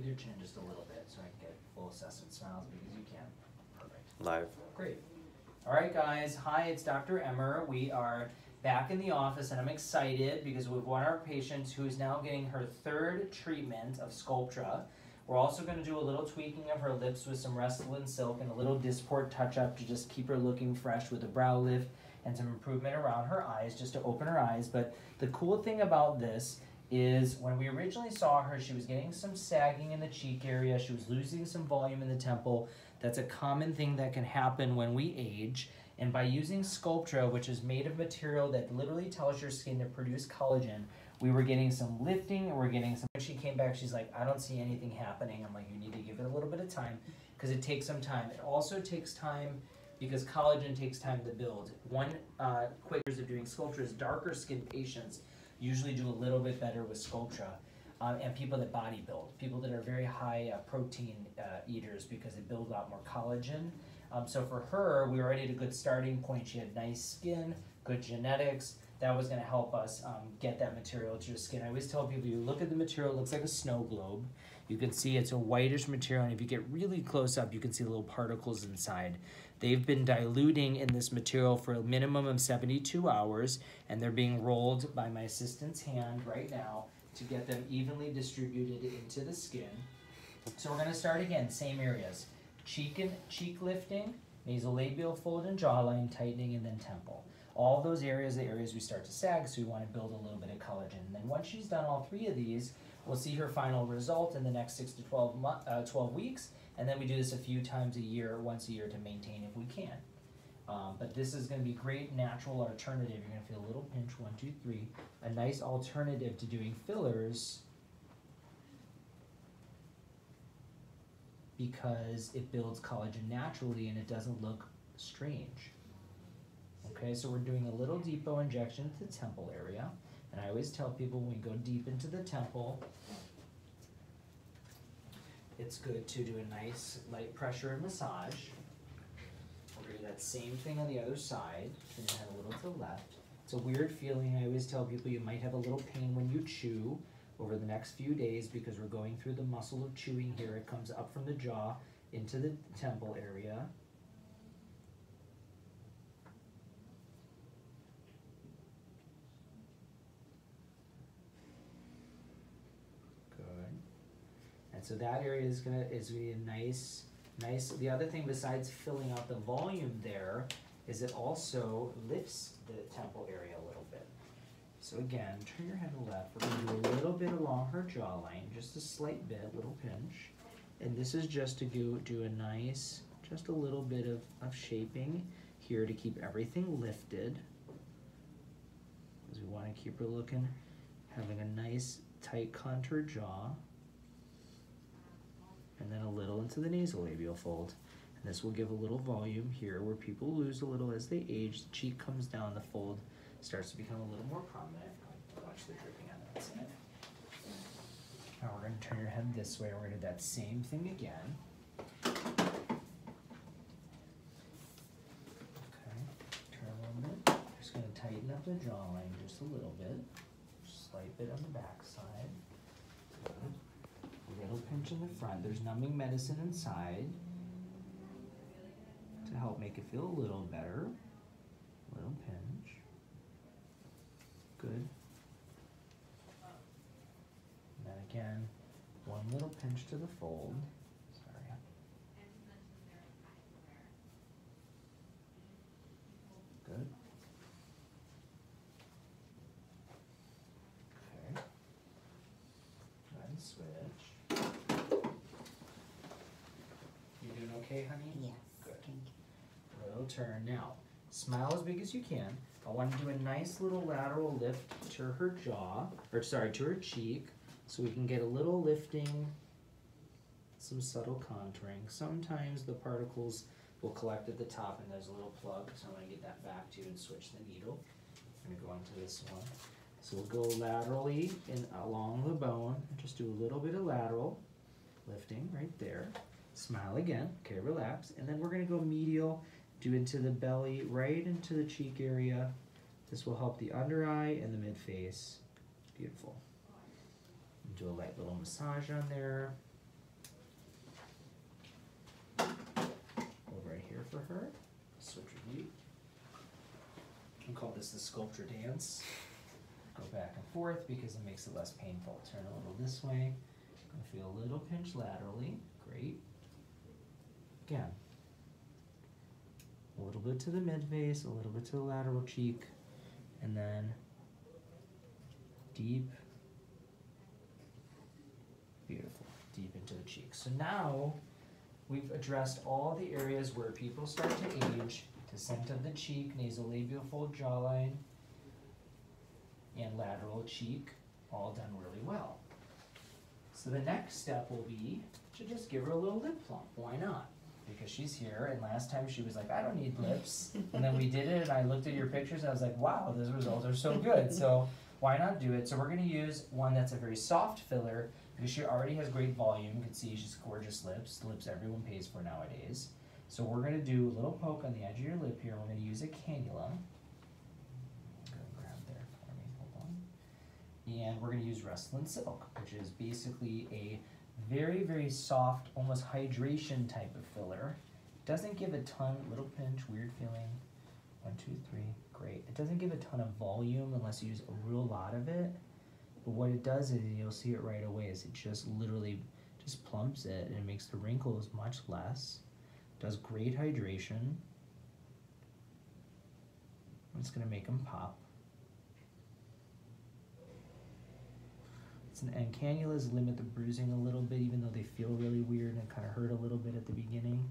your chin just a little bit so I can get full assessment. Smile as big as you can. Perfect. Live. Great. All right, guys. Hi, it's Dr. Emer. We are back in the office, and I'm excited because we've one of our patients who is now getting her third treatment of Sculptra. We're also going to do a little tweaking of her lips with some Restylane Silk and a little Dysport touch-up to just keep her looking fresh with a brow lift and some improvement around her eyes, just to open her eyes. But the cool thing about this is when we originally saw her, she was getting some sagging in the cheek area. She was losing some volume in the temple. That's a common thing that can happen when we age. And by using Sculptra, which is made of material that literally tells your skin to produce collagen, we were getting some lifting, and we're getting some. When she came back, she's like, I don't see anything happening. I'm like, you need to give it a little bit of time because it takes some time. It also takes time because collagen takes time to build. One quick years of doing Sculptra is darker skin patients usually do a little bit better with Sculptra. And people that body build, people that are very high protein eaters because they build a lot more collagen. So for her, we were already at a good starting point. She had nice skin, good genetics. That was going to help us get that material to your skin. I always tell people, you look at the material, it looks like a snow globe. You can see it's a whitish material, and if you get really close up, you can see little particles inside. They've been diluting in this material for a minimum of 72 hours, and they're being rolled by my assistant's hand right now to get them evenly distributed into the skin. So we're going to start again, same areas. Cheek lifting, nasolabial fold and jawline tightening, and then temple. All those areas, the areas we start to sag, so we want to build a little bit of collagen. And then once she's done all three of these, we'll see her final result in the next 6 to 12 weeks, and then we do this a few times a year, once a year, to maintain if we can. But this is going to be a great natural alternative. You're going to feel a little pinch, 1, 2, 3. A nice alternative to doing fillers because it builds collagen naturally and it doesn't look strange. Okay, so we're doing a little depot injection to the temple area. And I always tell people when we go deep into the temple, it's good to do a nice light pressure and massage. We're going to do that same thing on the other side. Turn your head a little to the left. It's a weird feeling. I always tell people you might have a little pain when you chew over the next few days because we're going through the muscle of chewing here. It comes up from the jaw into the temple area. And so that area is gonna be a nice. The other thing besides filling out the volume there is it also lifts the temple area a little bit. So again, turn your head to the left. We're gonna do a little bit along her jawline, just a slight bit, little pinch. And this is just to do a nice, just a little bit of shaping here to keep everything lifted. Because we want to keep her looking, having a nice tight contour jaw. And then a little into the nasolabial fold. And this will give a little volume here where people lose a little as they age. The cheek comes down, the fold starts to become a little more prominent. Watch the dripping on that side. Now we're going to turn your head this way. We're going to do that same thing again. Okay, turn a little bit. Just going to tighten up the jawline just a little bit. Slight bit on the back side. Good. A little pinch in the front. There's numbing medicine inside to help make it feel a little better. A little pinch. Good. And then again, one little pinch to the fold. Sorry. Good. Okay. Then switch. You doing okay, honey? Yes. Good. Thank you. Little turn. Now, smile as big as you can. I want to do a nice little lateral lift to her jaw, or sorry, to her cheek, so we can get a little lifting, some subtle contouring. Sometimes the particles will collect at the top and there's a little plug, so I'm going to get that back to you and switch the needle. I'm going to go into this one. So we'll go laterally in along the bone, and just do a little bit of lateral lifting right there. Smile again, okay, relax, and then we're going to go medial, do into the belly, right into the cheek area. This will help the under eye and the mid face. Beautiful. And do a light little massage on there. for her. Switch with you. We call this the Sculptra dance. Go back and forth because it makes it less painful. Turn a little this way. Feel a little pinch laterally. Great. Again. A little bit to the mid face, a little bit to the lateral cheek, and then deep. Beautiful. Deep into the cheek. So now we've addressed all the areas where people start to age. Descent of the cheek, nasolabial fold jawline, and lateral cheek, all done really well. So the next step will be to just give her a little lip plump. Why not? Because she's here, and last time she was like, I don't need lips. And then we did it, and I looked at your pictures, and I was like, wow, those results are so good. So why not do it? So we're gonna use one that's a very soft filler, because she already has great volume. You can see she's gorgeous lips, the lips everyone pays for nowadays. So we're gonna do a little poke on the edge of your lip here. We're gonna use a cannula. Go grab there for me, hold on. And we're gonna use Restylane Silk, which is basically a very, very soft, almost hydration type of filler. Doesn't give a ton, little pinch, weird feeling. 1, 2, 3, great. It doesn't give a ton of volume unless you use a real lot of it. But what it does is, you'll see it right away, is it just literally just plumps it and it makes the wrinkles much less. Does great hydration. It's gonna make them pop. And cannulas limit the bruising a little bit, even though they feel really weird and kind of hurt a little bit at the beginning.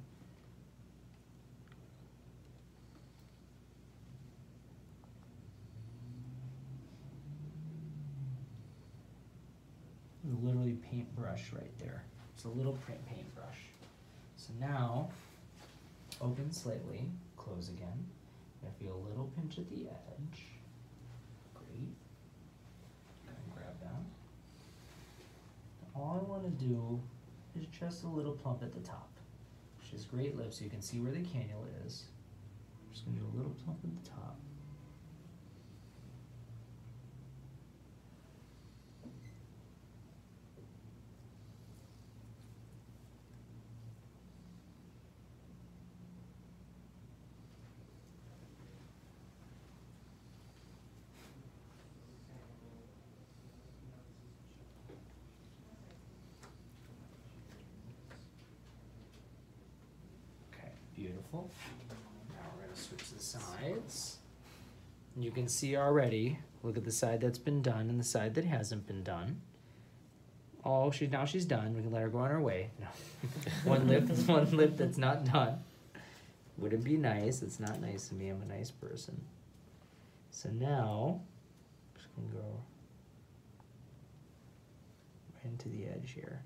Literally paintbrush right there. It's a little paintbrush. So now, open slightly, close again. I feel a little pinch at the edge. Great. Go and grab that. All I want to do is just a little plump at the top. She has great lips, so you can see where the cannula is. I'm just going to do a little plump at the top. Beautiful. Now we're going to switch the sides. And you can see already, look at the side that's been done and the side that hasn't been done. Oh, now she's done. We can let her go on her way. No. one lip that's not done. Wouldn't be nice. It's not nice of me. I'm a nice person. So now, I'm just going to go right into the edge here.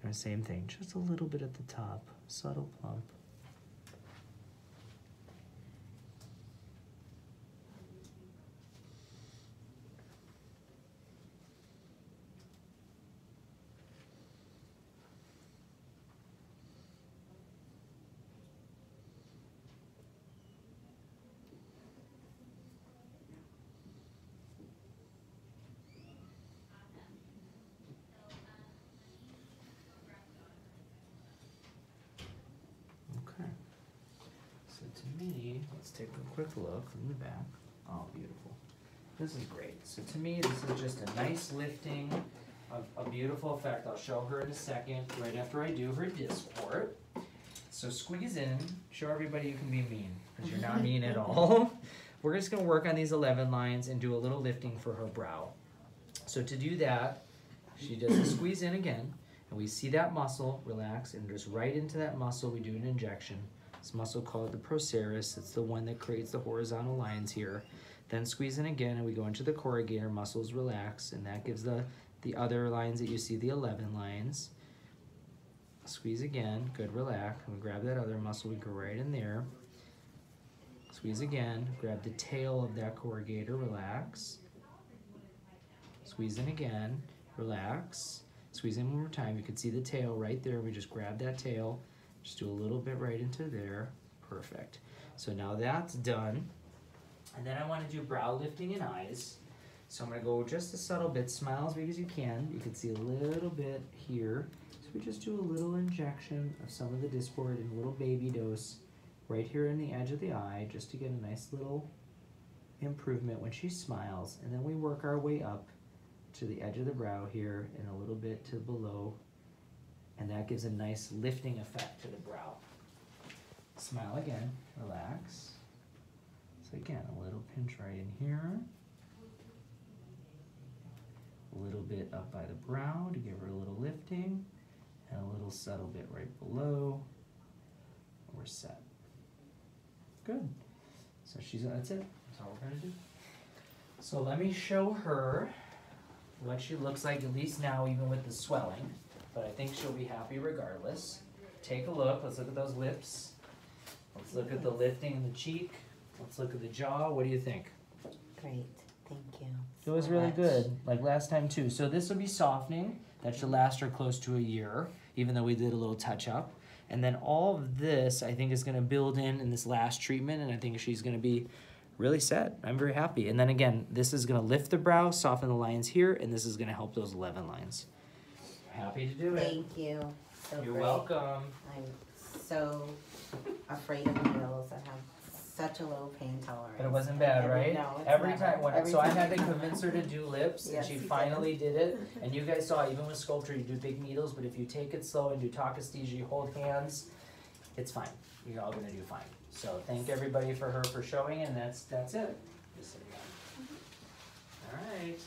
And same thing, just a little bit at the top, subtle plump. Let's take a quick look in the back. Oh, beautiful. This is great. So to me, this is just a nice lifting of a beautiful effect. I'll show her in a second, right after I do her disc port. So squeeze in, show everybody you can be mean, because you're not mean at all. We're just gonna work on these 11 lines and do a little lifting for her brow. So to do that, she does a squeeze in again, and we see that muscle relax, and just right into that muscle, we do an injection. This muscle called the procerus. It's the one that creates the horizontal lines here. Then squeeze in again, and we go into the corrugator. Muscles relax, and that gives the other lines that you see, the 11 lines. Squeeze again, good, relax. And we grab that other muscle, we go right in there. Squeeze again, grab the tail of that corrugator, relax. Squeeze in again, relax. Squeeze in one more time, you can see the tail right there. We just grab that tail. Just do a little bit right into there. Perfect. So now that's done. And then I want to do brow lifting and eyes. So I'm going to go just a subtle bit. Smile as big as you can. You can see a little bit here. So we just do a little injection of some of the Dysport in a little baby dose right here in the edge of the eye, just to get a nice little improvement when she smiles. And then we work our way up to the edge of the brow here and a little bit to below, and that gives a nice lifting effect to the brow. Smile again, relax. So again, a little pinch right in here. A little bit up by the brow to give her a little lifting, and a little subtle bit right below. We're set. Good. So that's it. That's all we're gonna do. So let me show her what she looks like, at least now, even with the swelling. But I think she'll be happy regardless. Take a look. Let's look at those lips. Let's look at the lifting in the cheek. Let's look at the jaw. What do you think? Great. Thank you. It was really good, like last time too. So this will be softening. That should last her close to a year, even though we did a little touch up. And then all of this, I think, is gonna build in this last treatment, and I think she's gonna be really set. I'm very happy. And then again, this is gonna lift the brow, soften the lines here, and this is gonna help those 11 lines. Happy to do it. Thank you. So You're great. welcome. I'm so afraid of needles. I have such a low pain tolerance. But it wasn't bad, right? No, it's Every never. time, Every so I time. had to convince her to do lips, Yes, and she you did. finally did it. And you guys saw, even with Sculptra, you do big needles, but if you take it slow and do Anesthesia, you hold hands, it's fine. You're all gonna do fine. So thank everybody for showing, and that's it. Just sit down. All right.